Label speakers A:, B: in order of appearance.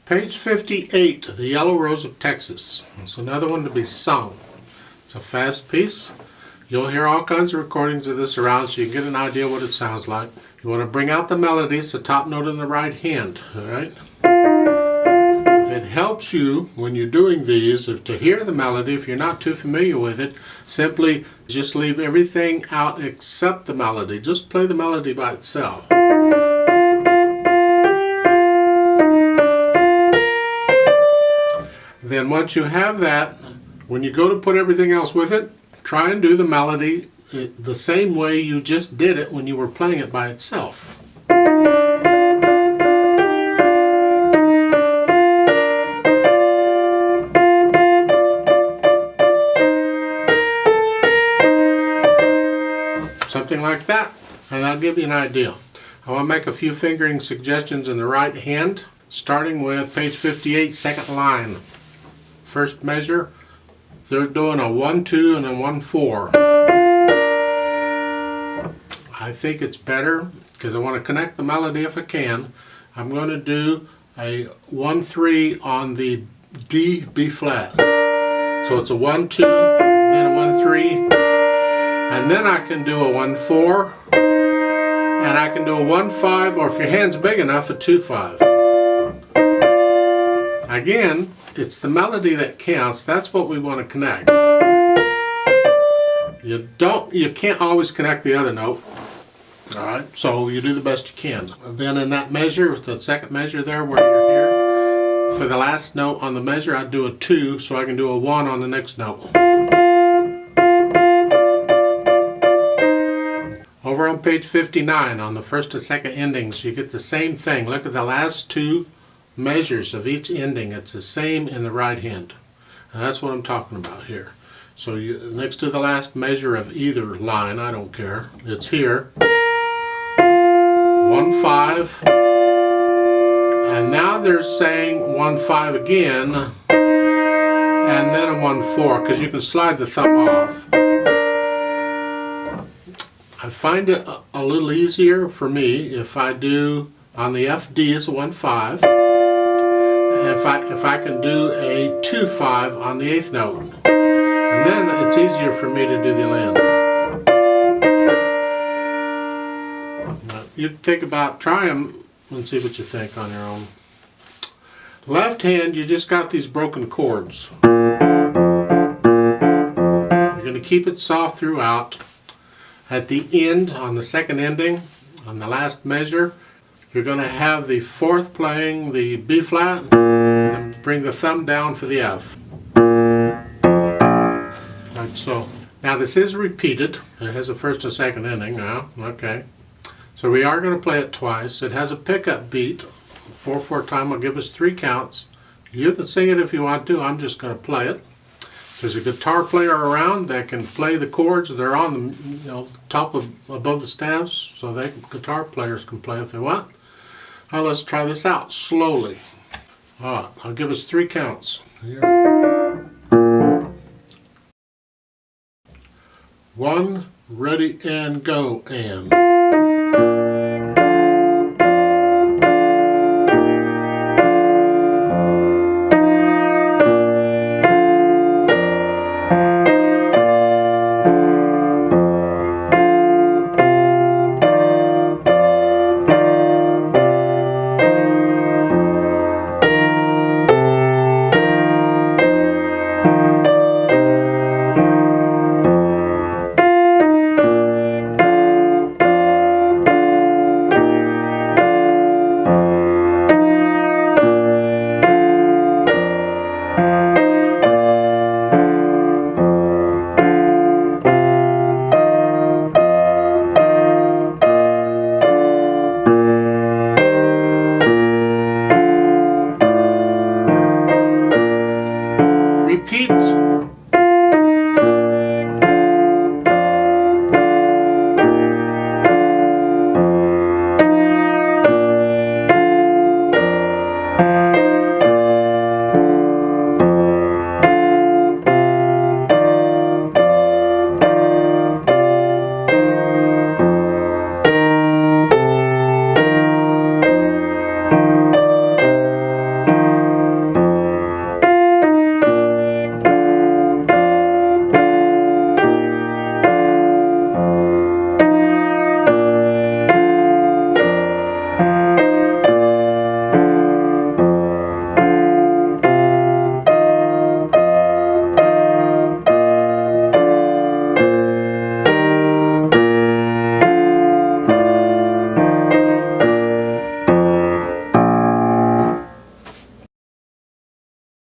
A: Page 58, The Yellow Rose of Texas. It's another one to be sung. It's a fast piece. You'll hear all kinds of recordings of this around so you can get an idea what it sounds like. You want to bring out the melody. It's the top note in the right hand. Alright? If it helps you when you're doing these to hear the melody, if you're not too familiar with it, simply just leave everything out except the melody. Just play the melody by itself. Then once you have that, when you go to put everything else with it, try and do the melody the same way you just did it when you were playing it by itself. Something like that, and that'll give you an idea. I want to make a few fingering suggestions in the right hand, starting with page 58, second line. First measure, they're doing a 1-2 and a 1-4. I think it's better, because I want to connect the melody if I can. I'm going to do a 1-3 on the D, B flat. So it's a 1-2, then a 1-3, and then I can do a 1-4, and I can do a 1-5, or if your hand's big enough, a 2-5. Again, it's the melody that counts. That's what we want to connect. You can't always connect the other note. Alright, so you do the best you can. Then in that measure, the second measure there where you're here, for the last note on the measure, I do a 2 so I can do a 1 on the next note. Over on page 59, on the first and second endings, you get the same thing. Look at the last two measures of each ending. It's the same in the right hand. And that's what I'm talking about here. So next to the last measure of either line, I don't care, it's here. 1-5. And now they're saying 1-5 again, and then a 1-4, because you can slide the thumb off. I find it a little easier for me if I do on the FD is a 1-5. If I can do a 2-5 on the 8th note, and then it's easier for me to do the land. You think about, try them and see what you think on your own. Left hand, you just got these broken chords. You're going to keep it soft throughout. At the end, on the second ending, on the last measure, you're going to have the 4th playing the B flat, and bring the thumb down for the F. Like so. Now this is repeated. It has a first and second ending now. Okay. So we are going to play it twice. It has a pickup beat. 4/4 time will give us 3 counts. You can sing it if you want to. I'm just going to play it. There's a guitar player around that can play the chords. They're on the top of above the stabs, so guitar players can play if they want. Now let's try this out slowly. Alright, I'll give us 3 counts. Here. 1, ready and go, and